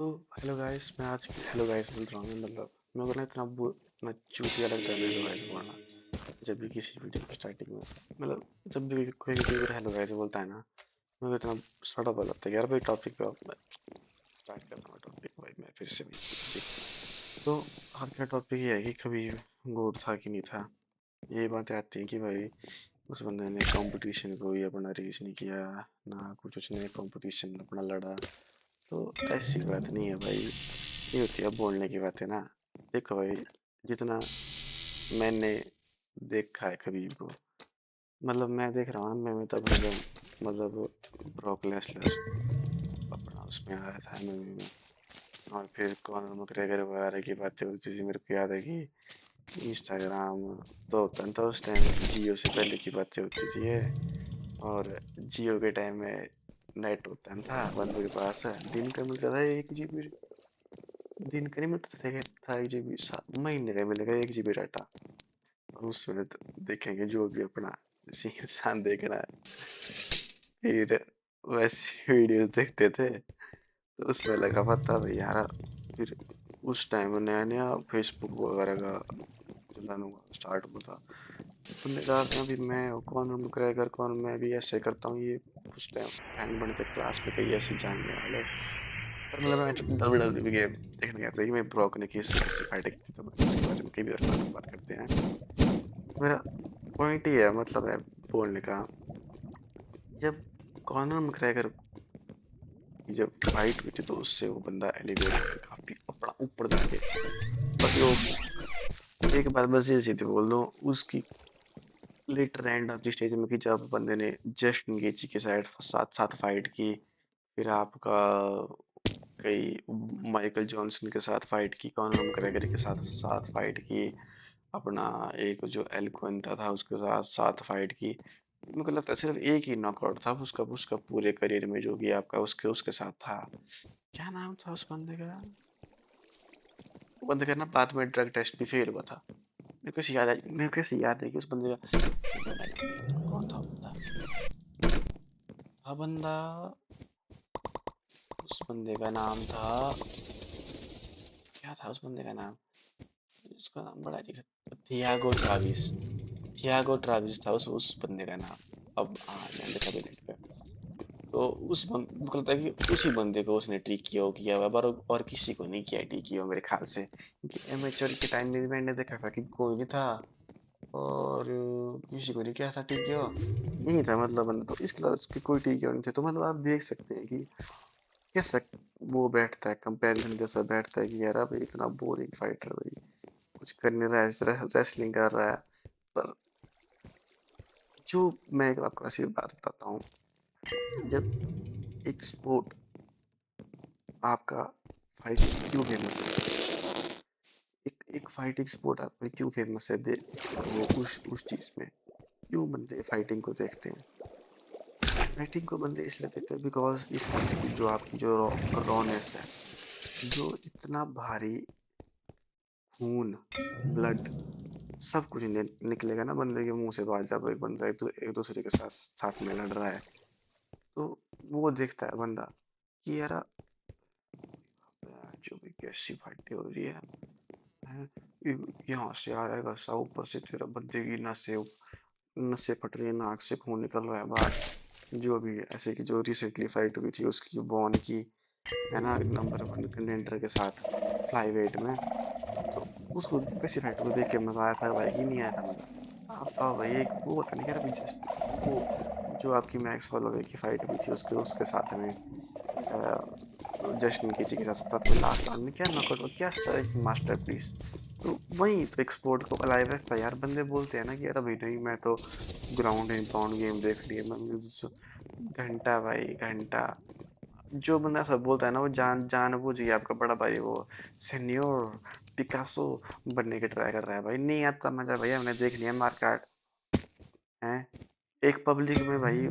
तो hello guys, मैं आज हेलो गाइस बोल रहा हूँ। मतलब मेरे को ना इतना चूतिया लगता है हेलो गाइस बोलना। जब भी किसी वीडियो की स्टार्टिंग में, मतलब जब भी कोई यूट्यूबर हेलो गाइस बोलता है ना, मेरे को इतना सड़ा हुआ लगता है यार। भाई टॉपिक पे स्टार्ट करता हूँ। टॉपिक भाई मैं फिर से भी तो आज का टॉपिक ये है कि कभी गोट था कि नहीं था। यही बातें आती हैं कि भाई उस बंदे ने कंपटीशन कोई अपना रेस नहीं किया, ना कुछ उसने कंपटीशन अपना लड़ा। तो ऐसी बात नहीं है भाई, ये होती है बोलने की बात है ना। देखो भाई, जितना मैंने देखा है कबीर को, मतलब मैं देख रहा हूँ, मैं तब मतलब ब्रॉक लेसलर अपना उसमें आया था एमएमए में। और फिर कॉनर मैकग्रेगर वगैरह की बातें होती थी। मेरे को याद है कि इंस्टाग्राम तो होता नहीं था उस टाइम, जियो से पहले की बातें होती थी ये। और जियो के टाइम में नेट होता नहीं था बंदों के पास, दिन का मिलता था 1 GB। दिन का नहीं मिलता था 1 GB, महीने का मिलेगा 1 GB डाटा। और उसमें देखेंगे जो भी अपना जैसे इंसान देखना है, फिर वैसी वीडियोस देखते थे। तो उसमें लगा पता भाई यार। फिर उस टाइम नया नया फेसबुक वगैरह का चलन हुआ, स्टार्ट हुआ था। तुमने कहा था अभी मैं कौन मैकग्रेगर कौन, मैं भी ऐसे करता हूँ ये। उस टाइम फैन बने थे क्लास में कई ऐसे जानने वाले। पर मतलब मैं WWE गेम देखने गया था कि मैं ब्रॉक ने किससे किससे फाइट की थी, तो मैं इसके बारे में कई बार बात करते हैं। मेरा पॉइंट ये है, मतलब है बोलने का, जब कॉनर मैकग्रेगर की जब फाइट हुई थी तो उससे वो बंदा एलिवेट होकर काफी अपना ऊपर जाके, बस वो एक बात बस ये सीधी बोल दो उसकी, later end of the stage में कि जब बंदे ने जस्टिन गेची के साथ साथ फाइट की। फिर आपका कई माइकल जॉनसन के साथ फाइट की, कॉनर मैकग्रेगर के साथ साथ फाइट की, अपना एक जो एल क्विंटा था उसके साथ साथ फाइट की। मेरे को लगता है सिर्फ एक ही नॉकआउट था उसका उसका पूरे करियर में जो भी आपका उसके उसके साथ था। क्या नाम था उस बंदे का? वो बंदे का ना बाद में ड्रग टेस्ट भी फेल हुआ था। मेरे को कैसे याद है कि उस बंदे का कौन था बंदा, उस बंदे का नाम था, क्या था उस बंदे का नाम? उसका नाम बड़ा अजीब था, थियागो ट्राविस था उस बंदे का नाम। अब हाँ मैंने देखा भी नेट पे। तो मुझे लगता है कि उसी बंदे को उसने TKO किया हुआ है, और किसी को नहीं किया TKO मेरे ख्याल से, क्योंकि एमेचर के टाइम में भी मैंने देखा था कि कोई नहीं था। और किसी को नहीं किया था TKO, यही था मतलब बंदा। तो इसके अलावा उसके कोई TKO नहीं थे। तो मतलब आप देख सकते हैं कि कैसा वो बैठता है, कंपैरिजन जैसा बैठता है कि यार अब इतना बोरिंग फाइटर भाई, कुछ कर नहीं रहा है, रेसलिंग कर रहा है। पर जो मैं आपको ऐसी बात बताता हूँ, जब एक स्पोर्ट आपका फाइटिंग क्यों फेमस है, एक एक फाइटिंग स्पोर्ट आपका क्यों फेमस है, वो उस चीज में क्यों बंदे फाइटिंग को देखते हैं। फाइटिंग को बंदे इसलिए देखते हैं बिकॉज इसकी जो आपकी जो रॉनेस है, जो इतना भारी खून, ब्लड, सब कुछ निकलेगा ना बंदे के मुंह से बाहर जब एक बंदा एक दूसरे के साथ साथ में लड़ रहा है। तो वो देखता है बंदा कि यार जो भी कैसी फाइटें हो रही है, हैं? यहाँ से आ रहा है गुस्सा, ऊपर से तेरा बंदे की नसें नसें फट रही है, नाक से खून निकल रहा है बाहर। जो भी है, ऐसे की जो रिसेंटली फाइट हुई थी उसकी वॉन की, है ना, नंबर 1 कंटेंडर के साथ फ्लाई वेट में। तो उसको वैसी फाइट को देख के मजा आया था भाई कि नहीं आया था मजा? आप तो भाई एक वो होता नहीं, यार अभी जस्ट वो जो आपकी मैक्स हॉलोवे की फाइट हुई थी उसके उसके साथ में जस्टिन केची के साथ साथ में लास्ट राउंड में क्या नॉकआउट, क्या स्ट्राइक मास्टरपीस। तो वही तो एक स्पोर्ट को अलाइव रखता है यार। बंदे बोलते हैं ना कि यार अभी नहीं, मैं तो ग्राउंड एंड पाउंड गेम देख रही है घंटा भाई घंटा। जो बंदा सब बोलता है ना वो जानबूझ के आपका बड़ा भाई वो सेन्योर पिकासो बनने के ट्राई कर रहा है भाई। नहीं आता मजा भाई, हमने देख लिया मार्केट है। एक पब्लिक में भाई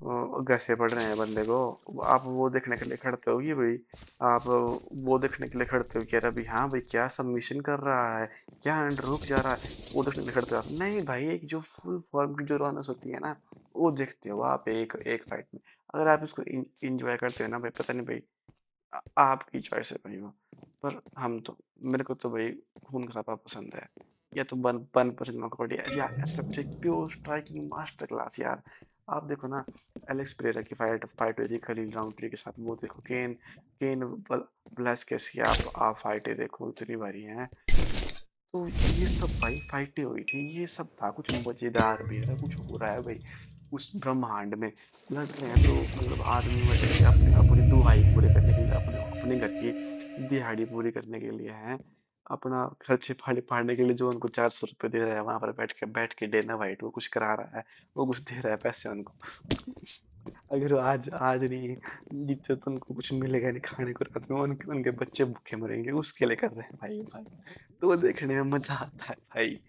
वो घसे पड़ रहे हैं बंदे को, आप वो देखने के लिए खड़ते हो कि भाई, आप वो देखने के लिए खड़ते हो कि यार अभी हाँ भाई क्या सबमिशन कर रहा है, क्या अंडर हुक जा रहा है, वो देखने के लिए खड़ते हो आप। नहीं भाई, एक जो फुल फॉर्म की जो रौनक होती है ना, वो देखते हो आप एक एक फाइट में। अगर आप इसको इंजॉय करते हो ना भाई, पता नहीं भाई आपकी चॉइस है भाई वो। पर हम तो, मेरे को तो भाई खून खराबा पसंद है, या तो बन बन पसंद मकबड़ी यार, subject pure striking master class यार। आप देखो ना, एलेक्स पेरेरा की फाइट फाइट हुई थी खलील राउंट्री के साथ, वो देखो केन केन वेलास्केस की आप फाइटें देखो, इतनी भारी हैं। तो ये सब भाई फाइटें हुई थी, ये सब था, कुछ मजेदार भी है, कुछ हो रहा है भाई उस ब्रह्मांड में। लड़ रहे हैं तो मतलब आदमी मतलब कि अपने अपनी दुहाई पूरे करने के लिए, अपने अपने घर की दिहाड़ी पूरी करने के लिए हैं, अपना खर्चे फाड़े फाड़ने के लिए, जो उनको 400 रुपये दे रहा है वहां पर बैठ के डेना वाइट वो कुछ करा रहा है, वो कुछ दे रहा है पैसे उनको। अगर वो आज आज नहीं जीते तो उनको कुछ मिलेगा नहीं खाने को, रात में उनके उनके बच्चे भूखे मरेंगे, उसके लिए कर रहे हैं भाई भाई। तो वो देखने में मजा आता है भाई।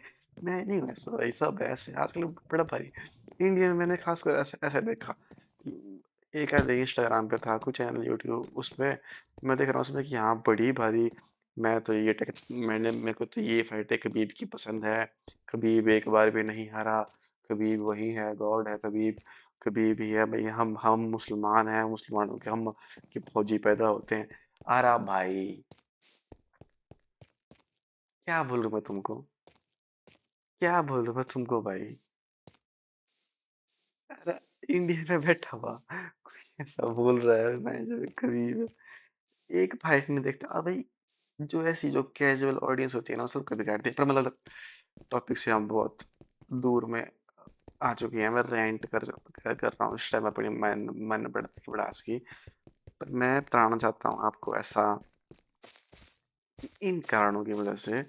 मैं नहीं हूँ ऐसा भाई, सब ऐसे आजकल बड़ा भारी। इंडिया में मैंने खासकर ऐसे ऐसे देखा, एक आध इंस्टाग्राम पे था कुछ चैनल, यूट्यूब उसमें मैं देख रहा हूँ उसमें कि हाँ बड़ी भारी, मैं तो ये मैंने मेरे को तो ये फाइट है कबीब की पसंद है, कबीब एक बार भी नहीं हारा, कबीब वही है, गॉड है कबीब, कबीब ही है भाई, हम मुसलमान हैं, मुसलमानों के हम के फौजी पैदा होते हैं। अरे भाई, क्या बोलूं मैं तुमको, क्या बोलूं मैं तुमको भाई। अरे इंडिया में बैठा हुआ कोई ऐसा बोल रहा है, मैं जो कबीब एक फाइट नहीं देखता। अब भाई जो ऐसी जो कैजुअल ऑडियंस होती है ना, वो सब कभी काटती है, पर मतलब टॉपिक से हम बहुत दूर में आ चुके हैं। मैं रेंट कर रहा हूँ इस टाइम अपनी मन बढ़ती बढ़ास की। पर मैं बताना चाहता हूँ आपको ऐसा कि इन कारणों की वजह से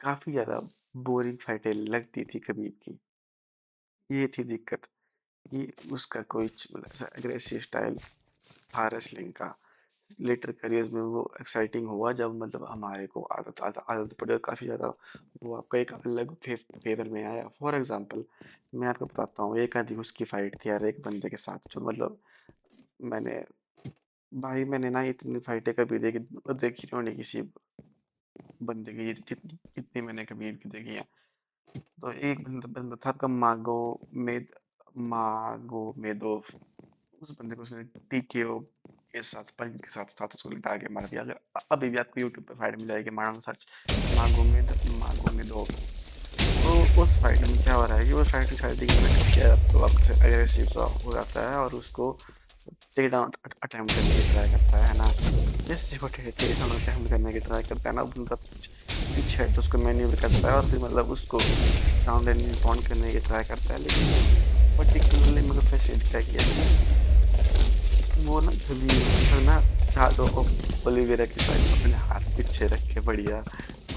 काफी ज्यादा बोरिंग फाइटें लगती थी कबीर की। ये थी दिक्कत कि उसका कोई मतलब ऐसा अग्रेसिव स्टाइल था रेसलिंग का। लेटर करियर में वो एक्साइटिंग हुआ जब मतलब हमारे को आदत पड़ी, और काफ़ी ज़्यादा वो आपका एक अलग फेवर में आया। फॉर एग्जांपल मैं आपको बताता हूँ, एक आधी उसकी फाइट थी यार एक बंदे के साथ, जो मतलब मैंने भाई मैंने ना इतनी फाइटें कभी देखी नहीं किसी बंदे की जितनी मैंने कबीर की देखी है। तो एक बंदा था आपका मागो मेदोव, उस बंदे को उसने टीकेओ के साथ पंच के साथ उसको लिटा के मार दिया। अगर अभी भी आपको यूट्यूब पे फाइट मिल जाएगी, मारना सर्च मागोमेदोव। तो उस फाइट में क्या हो रहा है कि वो स्टार्टिंग में काफी ज्यादा तो आपके अग्रेसिव सा हो जाता है, और उसको टेक डाउन अटेम्प्ट करने की ट्राई करता है ना। जैसे वो टेक डाउन अटेम्प्ट करने की ट्राई करता है ना, बंदा पीछे हट उसको मैन्यूवर करता है, और फिर मतलब उसको ग्राउंड एंड पाउंड करने की ट्राई करता है। लेकिन पर्टिकुलरली मेरे को फैसिलिटी क्या किया कि वो ना कभी मतलब ना चार्ल्स ओलिवेरा की साइड अपने हाथ पीछे रख के बढ़िया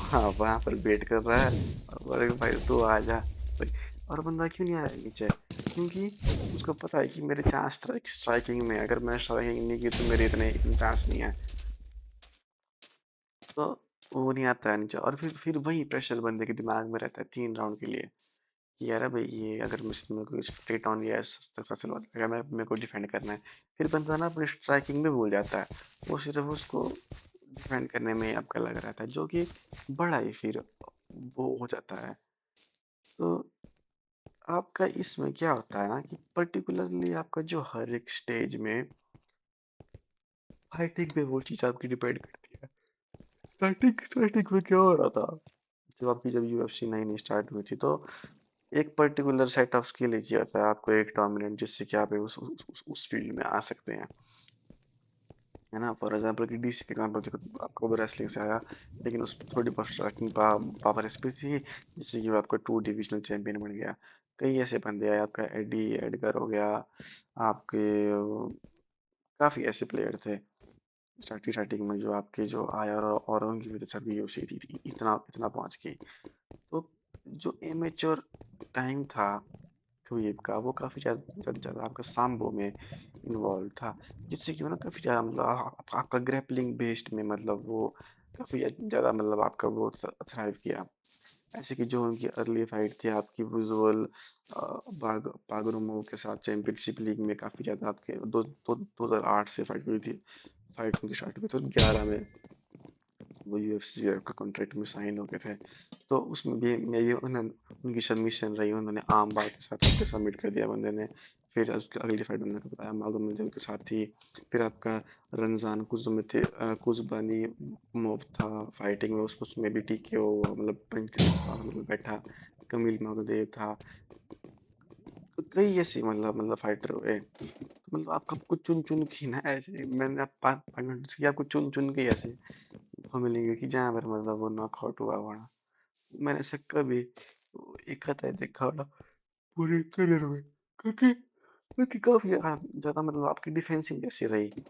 हाँ वहां पर वेट कर रहा है, और बोले कि भाई तू आ जा भाई। और बंदा क्यों नहीं आया नीचे, क्योंकि उसको पता है कि मेरे चांस स्ट्राइकिंग में है, अगर मैं स्ट्राइकिंग नहीं की तो मेरे इतने इतने चांस नहीं है। तो वो नहीं आता है नीचे, और फिर वही प्रेशर बंदे के दिमाग में रहता है 3 राउंड के लिए कि यार भाई ये अगर मुझसे मेरे को स्ट्रेट ऑन या सक्सेसफुल अगर मैं मेरे को डिफेंड करना है, फिर बंदा ना अपनी स्ट्राइकिंग में भूल जाता है, वो सिर्फ उसको डिफेंड करने में आपका लग रहता है, जो कि बड़ा ही फिर वो हो जाता है। तो आपका इसमें क्या होता है ना कि पर्टिकुलरली आपका जो हर एक स्टेज में फाइटिंग पे वो चीज़ आपकी डिपेंड करती है। स्टार्टिंग स्टार्टिंग में क्या हो रहा था, जब यूएफसी नई नई स्टार्ट हुई थी, तो एक पर्टिकुलर सेट ऑफ स्किल ही चाहिए होता है आपको, एक डोमिनेंट, जिससे कि आप उस फील्ड में आ सकते हैं, है ना। फॉर एग्जांपल कि डीसी के एग्जांपल देखो, आपको रेसलिंग से आया, लेकिन उसमें थोड़ी बहुत स्ट्राइकिंग पावर स्पीड थी, जिससे कि वो आपका 2 डिविजनल चैंपियन बन गया। कई ऐसे बंदे आए, आपका एडी एडगर हो गया, आपके काफ़ी ऐसे प्लेयर थे स्टार्टिंग स्टार्टिंग में, जो आपके जो आए और उनकी वजह से अभी इतना इतना पहुंच गई। तो जो इमेच्योर टाइम था क्वेब का, वो काफ़ी ज़्यादा आपका सांबो में इन्वॉल्व था, जिससे कि वो ना काफ़ी ज़्यादा मतलब आपका ग्रैपलिंग बेस्ड में मतलब वो काफ़ी ज़्यादा मतलब आपका वो थ्राइव किया। ऐसे कि जो उनकी अर्ली फाइट थी आपकी विजुअल पागरुमो के साथ चैंपियनशिप लीग में, काफ़ी ज़्यादा आपके 2008 से फाइट हुई थी, फाइट उनकी स्टार्ट हुई थी 11 में। वो यूएफसी का कॉन्ट्रैक्ट में साइन हो गए थे। तो उसमें भी मैं भी उनकी सबमिशन रही, उन्होंने आम बात के साथ आपके सबमिट कर दिया बंदे ने। फिर उसके अगली फाइट मैंने तो बताया मागोमेदov के साथ थी। फिर आपका रमजान कुजबानी मोव था फाइटिंग में, उसमें भी टीके हुआ, मतलब पंच के साथ मतलब बैठा। कमिल मागोदेव था। तो कई ऐसी मतलब फाइटर हुए। तो मतलब आपको आपको चुन चुन के ना ऐसे मैंने आप पार्टनर्स की आपको चुन चुन के ऐसे वो मिलेंगे कि जहाँ पर मतलब वो नॉकआउट हुआ होना। मैंने ऐसे कभी एक आता है देखा होगा पूरे करियर में, क्योंकि क्योंकि काफी ज्यादा मतलब आपकी डिफेंसिव जैसी रही।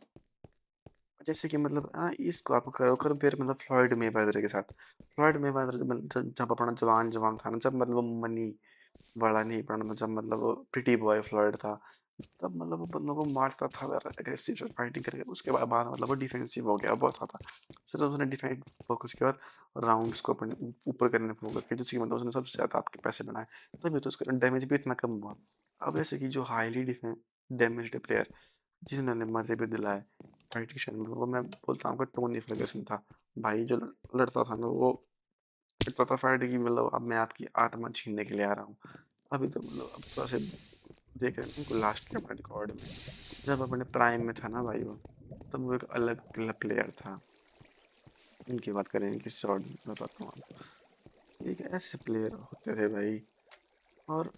जैसे कि मतलब इसको आप करो करो फिर मतलब फ्लॉयड मेवेदर के साथ। फ्लॉयड मेवेदर जब अपना जवान जवान था ना, जब मतलब वो मनी बड़ा नहीं पड़ा था, जब मतलब वो प्रिटी बॉय फ्लॉयड था, तब मतलब वो बंदों को मारता था अग्रेसिव फाइटिंग करके। उसके बाद बाद मतलब वो डिफेंसिव हो गया बहुत ज़्यादा। सिर्फ उसने डिफेंस फोकस किया और राउंड्स को अपने ऊपर करने फोकस किया, जिसकी मतलब उसने सबसे ज़्यादा आपके पैसे बनाए। तभी तो उसका डैमेज भी इतना कम हुआ। अब ऐसे कि जो हाईली डिफेंस डैमेज्ड प्लेयर जिन्होंने मजे भी दिलाए फाइटिंग शैन में, वो मैं बोलता हूँ कि टोनी फर्गसन था। भाई जो लड़ता था ना वो लड़ता था फाइट की, मतलब अब मैं आपकी आत्मा छीनने के लिए आ रहा हूँ। अभी तो मतलब अब तो ऐसे देख रहे हैं उनको लास्ट के अपने रिकॉर्ड में, जब अपने प्राइम में था ना भाई वो, तब वो एक अलग प्लेयर था। इनकी बात करें कि शॉर्ट बताता हूँ आपको, एक ऐसे प्लेयर होते थे भाई। और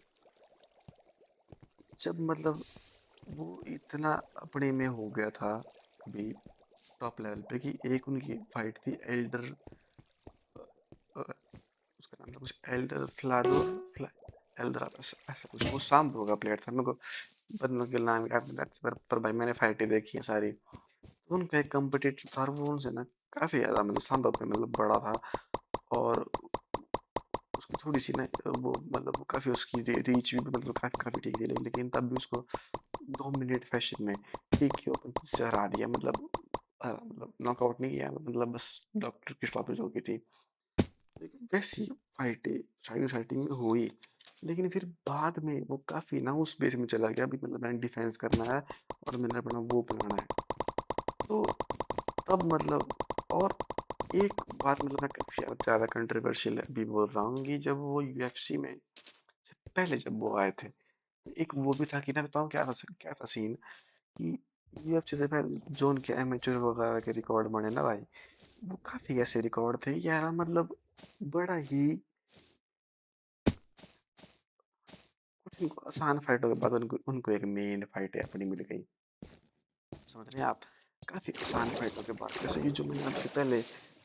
जब मतलब वो इतना अपने में हो गया था अभी टॉप लेवल पे, कि एक उनकी फाइट थी एल्डर, उसका नाम था कुछ एल्डर फ्लादोर, फ्ला एल्डर ऐसा ऐसा कुछ, वो सांप का प्लेयर था। मेरे को बंदों के नाम याद नहीं रहते, पर भाई मैंने फाइटें देखी हैं सारी। तो उनका एक कम्पिटिटर था, वो उनसे ना काफ़ी ज़्यादा मतलब सांप पे मतलब बड़ा था। और उसकी थोड़ी सी ना वो मतलब वो काफ़ी उसकी रीच भी मतलब काफ़ी काफ़ी ठीक थी, लेकिन तब भी उसको 2 मिनट फैशन में TKO से हरा दिया। मतलब नॉकआउट नहीं किया, मतलब बस डॉक्टर की स्टॉपेज हो गई थी। लेकिन वैसी फाइटें फाइटिंग फाइटिंग में हुई, लेकिन फिर बाद में वो काफ़ी ना उस बेस में चला गया, अभी मतलब मैंने डिफेंस करना है और मैंने अपना वो बनाना है। तो तब मतलब, और एक बात मतलब मैं काफ़ी ज़्यादा कंट्रोवर्शियल अभी बोल रहा हूँ, कि जब वो UFC में से पहले जब वो आए थे, तो एक वो भी था कि ना बताऊँ क्या था सीन, कि UFC से पहले जो उनके एमेच्योर वगैरह के रिकॉर्ड बने ना भाई, वो काफ़ी ऐसे रिकॉर्ड थे यार, मतलब बड़ा ही कुछ उनको आसान फाइटों के बाद उनको उनको एक मेन फाइट अपनी मिल गई। समझ रहे हैं आप? काफ़ी आसान फाइटों के बाद, जैसे कि जो मैंने आपसे पहले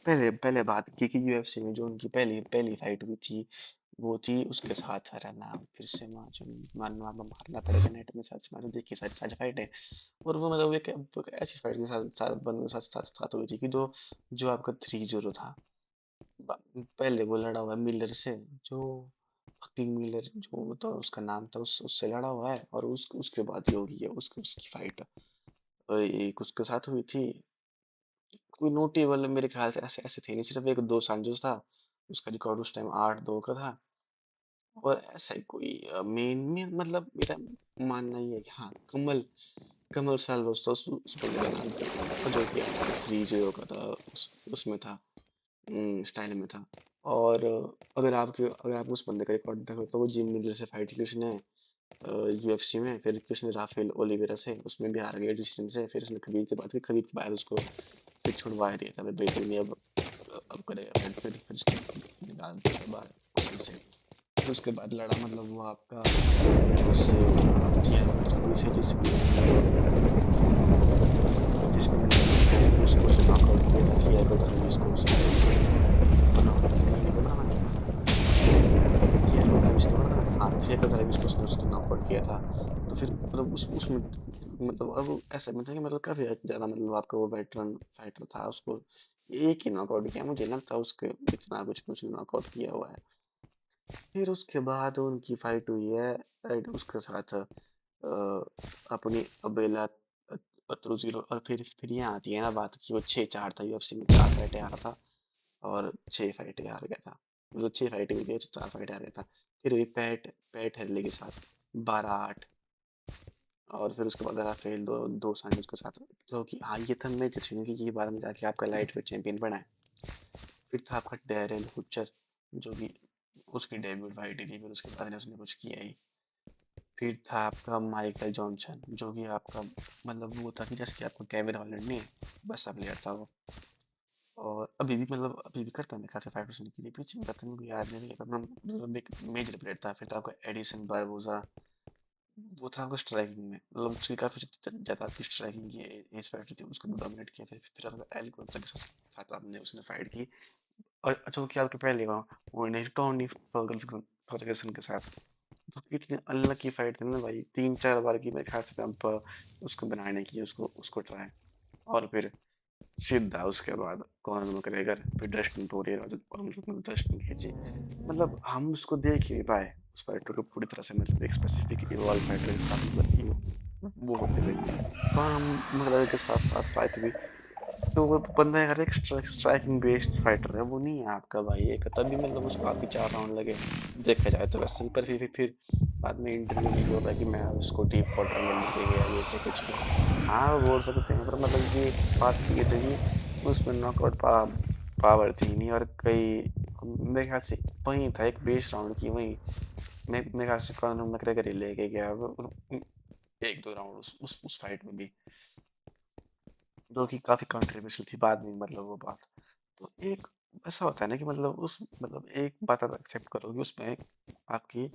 पहले पहले बात की कि UFC में जो उनकी पहली पहली फाइट हुई थी, वो थी उसके साथ, अरे नाम फिर से मानना मारना पड़ेगा नेट में सर्च मारो, देखिए सारी सारी फाइट है। और वो मतलब एक ऐसी फाइट के साथ साथ बंदों के साथ साथ साथ हुई थी कि जो जो आपका 3-0 था। पहले वो लड़ा हुआ है मिलर से, जो किंग मिलर जो तो उसका नाम था, उससे लड़ा हुआ है। और उसके बाद ये हो गई है उसकी फाइट एक उसके साथ हुई थी। कोई नोटेबल मेरे ख्याल से ऐसे ऐसे थे नहीं, सिर्फ एक दो सांजोस था, उसका रिकॉर्ड उस टाइम 8-2 का था। और ऐसा ही कोई मेन में मतलब मेरा मानना ये है कि हाँ, कमल कमल साल्वोस था उस बंदे का नाम था, जो कि आपका 3-0 का था, उसमें था, स्टाइल में था। और अगर आप उस बंदे का रिकॉर्ड देखो तो वो जिम मिलर से फाइट की उसने UFC में, फिर उसने राफेल ओलिवेरा से, उसमें भी हार गया डिसीजन से। फिर उसने खबीब के बाद उसको फिर छुड़वा दिया था, बेटे नहीं अब करेगा, फिर उसको निकाल दिया था बाहर उसमें से। फिर उसके बाद लड़ा मतलब वो आपका उससे थियागो द्रविड़ से, जिसने मतलब क्या है कि उसको नॉकआउट किया था थियागो द्रविड़ को उसने, नॉकआउट तो नहीं बोला ना मैंने, थियागो द्रविड़ ने बोला था मैंने, हाँ थियागो द्रविड़ को उसने नॉकआउट किया था। तो फिर मतलब उसमें मतलब अब ऐसा मतलब कि मतलब काफी ज्यादा मतलब आपका वो वेटरन फाइटर था, उसको एक ही नॉकआउट किया, मुझे लगता है उसके इतना कुछ नॉकआउट किया हुआ है। फिर उसके बाद उनकी फाइट हुई है उसके साथ अपनी अबेला अतरुजीरो। और फिर यहाँ आती है ना बात कि वो 6-4 था, UFC में 4 फाइटें हारा था और 6 फाइटें हार गया था, मतलब 6 फाइटें हुई थी, 4 फाइटें हार गया था। फिर हुई पैट पैट हेरले के साथ 12-8। और फिर उसके बाद राफेल दो साल उसके साथ, जो कि हाँ ये था मेजर, क्योंकि ये बाद में जाके आपका लाइट वेट चैंपियन बना है। फिर था आपका डैरेल कुचर, जो कि उसकी डेब्यू फाइट ही थी, फिर उसके बाद ने उसने कुछ किया ही। फिर था आपका माइकल जॉनसन, जो कि आपका मतलब वो था कि जैसे कि आपका केविन हॉलैंड नहीं है, वैसा प्लेयर था वो। और अभी भी मतलब अभी भी करता है मेरे ख्याल से फाइट उसने की थी, पीछे में करता है, मुझे याद नहीं है, पर मतलब एक मेजर प्लेयर था। फिर था आपका एडिसन बारबोजा, वो था आपका स्ट्राइकिंग में, मतलब उसकी काफी ज्यादा आपकी स्ट्राइकिंग की एज फाइट थी, उसको डोमिनेट किया। फिर आपका एल के साथ आपने उसने फाइट की। और अच्छा, वो क्या आपके पहले वो नहीं, टोनी फर्गसन के साथ। तो कितनी अनलकी फाइट थी ना भाई, 3-4 बार की मेरे ख्याल से अब उसको बनाने की, उसको उसको ट्राई। और फिर सीधा उसके बाद कॉनर मैकग्रेगर, फिर डस्टिन पोरियर, और मतलब डस्टिन केजी। मतलब हम उसको देख ही नहीं पाए उस फाइटर को पूरी तरह से, मतलब एक स्पेसिफिक इवॉल्व फाइटर के साथ, मतलब वो होते हुए कॉनर मैकग्रेगर के साथ साथ फाइट हुई। तो वो बंदा यार एक स्ट्राइकिंग बेस्ड फाइटर है, वो नहीं है आपका भाई एक, तभी मतलब उसको काफी 4 राउंड लगे देखा जाए तो वैसे भी। पर फिर बाद में इंटरव्यू में बोल रहा है कि मैं उसको डीप वाटर में लेके गया, ये थे कुछ किया। हाँ वो बोल सकते हैं, पर मतलब कि बात तो ये थी कि उसमें नॉकआउट पावर थी नहीं, और कई मेरे ख्याल से वही था एक 20 राउंड की वही, मेरे ख्याल से कॉनर मैकग्रेगर ही लेके गया एक दो राउंड उस फाइट में भी, जो कि काफी कंट्रोवर्शियल थी बाद में, मतलब वो बात। तो एक ऐसा होता है ना कि मतलब उस मतलब एक बात आप एक्सेप्ट करो कि उसमें आपकी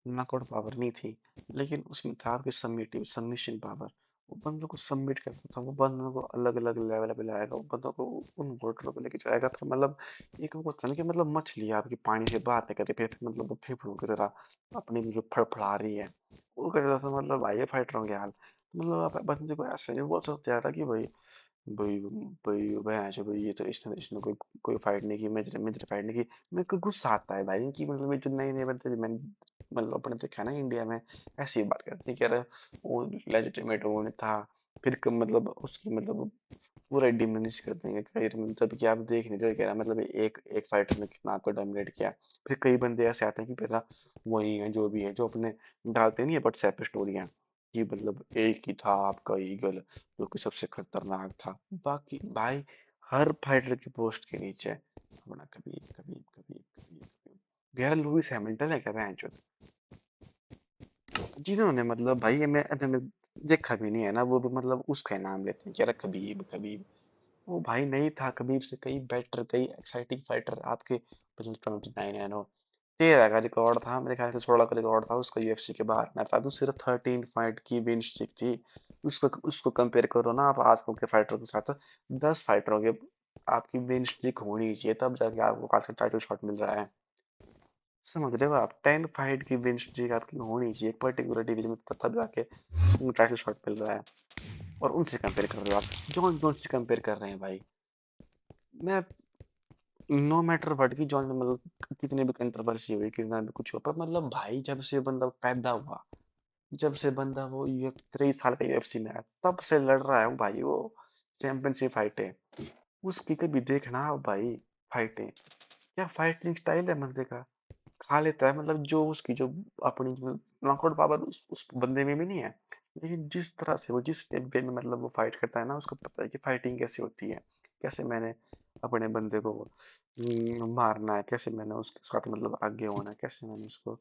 नॉकआउट पावर नहीं थी, लेकिन उसमें था आपकी सबमिटिव सबमिशन पावर। वो बंदों को सबमिट करता था, वो बंदों को अलग अलग लेवल पे लाएगा, वो बंदों को उन वोल्टरों पे लेके जाएगा। फिर मतलब एक वो होता है ना कि मतलब मछली आपकी पानी से बाहर निकल रही, फिर मतलब वो फेफड़ों की तरह अपनी मतलब फड़फड़ा रही है, वो कहता था मतलब भाई ये फाइटरों के हाल। मतलब आप बंदे को ऐसे नहीं बोल सकते यार कि भाई भाई भैंस भाई, ये तो इसने इसने कोई कोई फाइट नहीं की, मेजर मेजर फाइट नहीं की। मेरे को गुस्सा आता है भाई कि मतलब ये जो नए नए बंदे मैंने मतलब अपने देखा है ना इंडिया में, ऐसी बात करते हैं कि यार वो लेजिटिमेट वो नहीं था। फिर मतलब उसकी मतलब पूरा डिमिनिश कर देंगे कई, मतलब कि आप देख नहीं रहे कह रहा मतलब एक एक फाइटर ने कितना आपको डोमिनेट किया। फिर कई बंदे ऐसे आते हैं कि पहला वही है जो भी है, जो अपने डालते नहीं है व्हाट्सएप पे स्टोरियाँ कि मतलब एक ही था आपका ईगल जो कि सबसे खतरनाक था। बाकी भाई हर फाइटर की पोस्ट के नीचे अपना कबीब कबीब कबीब कबीब कबीब। यार लुइस हैमिल्टन है क्या भैंचोद, जिन्होंने मतलब भाई ये मैं देखा भी नहीं है ना, वो भी मतलब उसका ही नाम लेते हैं कि यार कबीब कबीब। वो भाई नहीं था कबीब से कई बेटर कई एक्साइटिंग फाइटर आपके, मतलब 29 है नो, 13 का रिकॉर्ड था मेरे ख्याल से, 16 का रिकॉर्ड था उसका यूएफसी के बाहर। मैं बता दूं सिर्फ 13 फाइट की विन स्ट्रिक थी। उसको उसको कंपेयर करो ना आप आजकल के फाइटरों के साथ, 10 फाइटरों के आपकी विन स्ट्रिक होनी चाहिए तब जाके आपको खासा टाइटल शॉट मिल रहा है। समझ रहे हो आप, 10 फाइट की विन स्ट्रिक आपकी होनी चाहिए एक पर्टिकुलर डिवीजन में, तब जाके टाइटल शॉट मिल रहा है। और उनसे कंपेयर कर रहे हो आप, जॉन जोन्स से कंपेयर कर रहे हैं भाई। मैं नो मैटर व्हाट की जॉन मतलब कितनी भी कंट्रोवर्सी हुई, कितना भी कुछ हो, पर मतलब भाई जब से बंदा पैदा हुआ, जब से बंदा वो यू 23 साल का यूएफसी में आया, तब से लड़ रहा है वो भाई, वो चैंपियनशिप फाइटें उसकी कभी देखना आप भाई। फाइटें क्या फाइटिंग स्टाइल है बंदे का, खा लेता है मतलब जो उसकी जो अपनी नॉकआउट पावर उस बंदे में भी नहीं है। लेकिन जिस तरह से वो जिस वे में मतलब वो फाइट करता है ना, उसको पता है कि फाइटिंग कैसे होती है, कैसे मैंने अपने बंदे को मारना है, कैसे मैंने उसके साथ मतलब आगे होना है, कैसे मैंने उसको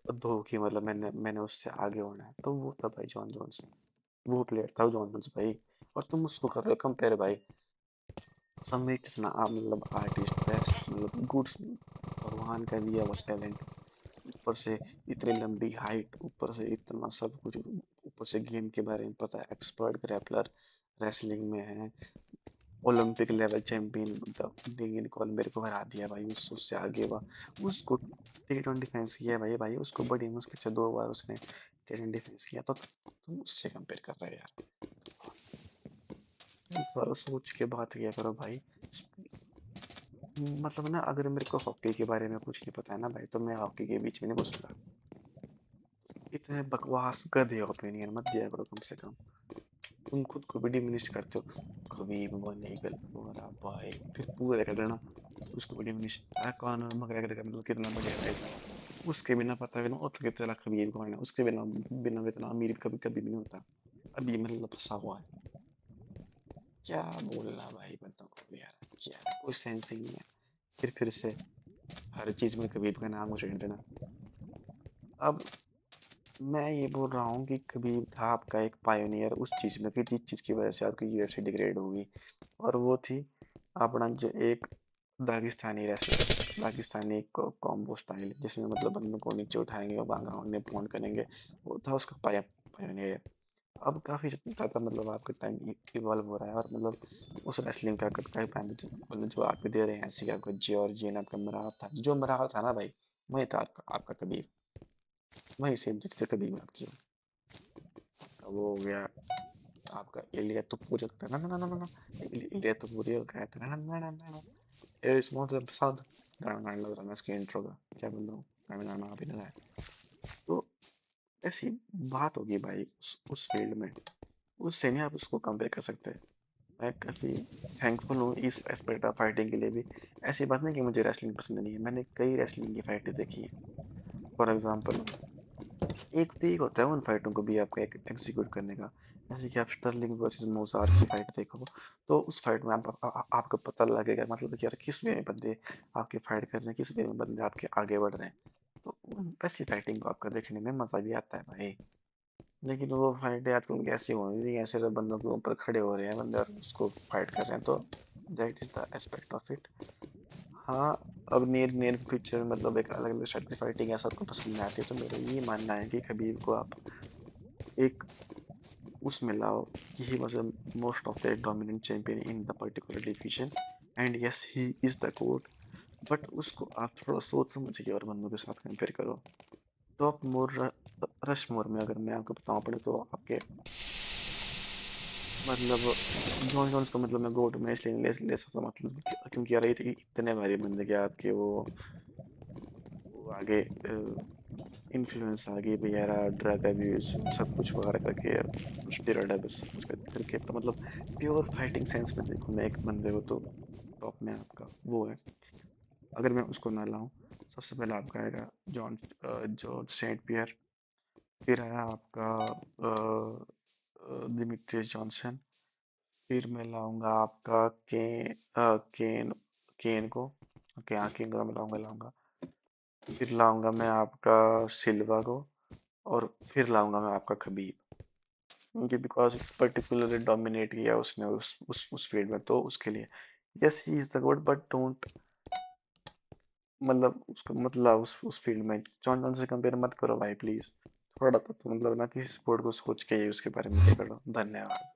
धो के मतलब मैंने उससे आगे होना है। तो वो था भाई जॉन जोन्स, वो प्लेयर था जॉन जोन्स भाई। और तुम उसको कर रहे हो कंपेयर भाई, समेट ना आप मतलब आर्टिस्ट बेस्ट मतलब गुड्स, भगवान का दिया हुआ टैलेंट, ऊपर से इतनी लंबी हाइट, ऊपर से इतना सब कुछ, ऊपर से गेम के बारे में पता है, एक्सपर्ट ग्रैपलर, रेसलिंग में है, ओलंपिक लेवल चैंपियन, डेंगिन कॉल मेरे को हरा दिया भाई, उससे आगे हुआ। उसको T20 डिफेंस किया भाई, भाई उसको बड़ी मुश्किल से 2 बार उसने T20 डिफेंस किया, तो तुम उससे कंपेयर कर रहे हो यार। थोड़ा सोच के बात किया करो भाई। मतलब ना अगर मेरे को हॉकी के बारे में कुछ नहीं पता है ना भाई, तो मैं हॉकी के बीच में नहीं घुसूंगा। इतने बकवास गधे ओपिनियन मत दिया करो कम से कम। तुम खुद को भी डिमिनिश करते हो, कभी बनेगा मेरा भाई, फिर पूरे कर देना उसको भी डिमिनिश। अरे कौन मगर मतलब कितना बढ़िया गाइस, उसके बिना पता भी ना और तो कितना खबीर कौन है, उसके बिना बिना इतना अमीर कभी कभी भी नहीं होता। अभी मतलब फंसा हुआ है, क्या बोलना भाई बंदों को भी यार। क्या कोई सेंस ही नहीं है। फिर से हर चीज में कबीब का नाम उछेड़ देना। अब मैं ये बोल रहा हूँ कि कबीर था आपका एक पायोनियर उस चीज में कि जिस चीज की वजह से आपकी यूएफसी डिग्रेड होगी, और वो थी अपना जो एक Dagestani wrestler, Dagestani combo style, जिसमें मतलब बंदों को नीचे उठाएंगे और ग्राउंड में पॉइंट करेंगे। वो था उसका पायोनियर। अब काफी ज्यादा मतलब आपका टाइम इवॉल्व हो रहा है, और मतलब उस रेसलिंग का कई टाइम मतलब जो आपके दे रहे हैं, ऐसे आपका जॉर्जियन, आपका मराव था, जो मराव था ना भाई, वही था आपका कबीर, वही सेम चीज थी कबीर में आपकी। वो हो गया आपका इलिया तुपुरी होता है ना ना ना ना ना, इलिया तुपुरी हो गया था ना ना ना ना ना। ये स्मॉल साउथ गाना गाने लग रहा है मैं इसके इंट्रो का, क्या बोल रहा हूँ, गाना गाना अभी लगा है। तो ऐसी बात होगी भाई उस फील्ड में, उससे नहीं आप उसको कंपेयर कर सकते। मैं काफ़ी थैंकफुल हूँ इस एस्पेक्ट ऑफ फाइटिंग के लिए भी। ऐसी बात नहीं कि मुझे रेसलिंग पसंद नहीं है, मैंने कई रेसलिंग की फाइटें देखी हैं। फॉर एग्जांपल, एक वीक होता है उन फाइटों को भी आपका एक एग्जीक्यूट करने का। जैसे कि आप स्टर्लिंग वर्सेस मोजार की फाइट देखो, तो उस फाइट में आपको पता लगेगा मतलब कि यार किस वे में बंदे आपके फाइट कर रहे हैं, किस वे में बंदे आपके आगे बढ़ रहे हैं। तो वैसी फाइटिंग को आपका देखने में मजा भी आता है भाई। लेकिन वो फाइटें आजकल कैसी हो रही है, ऐसे बंदों के ऊपर खड़े हो रहे हैं बंदे और उसको फाइट कर रहे हैं, तो that is the aspect of it. हाँ, अब नियर नियर फ्यूचर मतलब एक अलग अलग स्टाइल की फाइटिंग है, सबको पसंद में आती है, तो मेरा ये मानना है कि कबीर को आप एक उसमें लाओ कि he was a most of the dominant champion in the particular division, and yes he is the GOAT, but उसको आप थोड़ा सोच समझ के और बंदों के साथ कंपेयर करो। तो आप रश मोर में अगर मैं आपको बताऊं पड़े तो आपके मतलब जॉन जॉन्स को मतलब मैं गोट में इसलिए नहीं ले सकता मतलब क्योंकि यार इतने भारी बंदे के आपके वो आगे इन्फ्लुएंस आ गई वगैरह, ड्रग अब्यूज सब कुछ वगैरह करके, स्टेरॉइड अब्यूज सब कुछ करके, पर मतलब प्योर फाइटिंग सेंस में देखूं मैं एक बंदे को, तो टॉप में आपका वो है। अगर मैं उसको ना लाऊं, सबसे पहले आपका आएगा जॉर्ज सेंट पियर, फिर आया आपका दिमित्रियस जॉनसन, फिर मैं लाऊंगा आपका केन केन को, ओके हाँ केन को मैं लाऊंगा, फिर लाऊंगा मैं आपका सिल्वा को, और फिर लाऊंगा मैं आपका खबीब, क्योंकि बिकॉज पर्टिकुलरली डोमिनेट किया उसने उस फील्ड में, तो उसके लिए yes he is the good, but don't मतलब उसको मतलब उस फील्ड में जॉन जॉन से कंपेयर मत करो भाई प्लीज। थोड़ा तो मतलब ना किसी स्पोर्ट को सोच के ही उसके बारे में करो। धन्यवाद।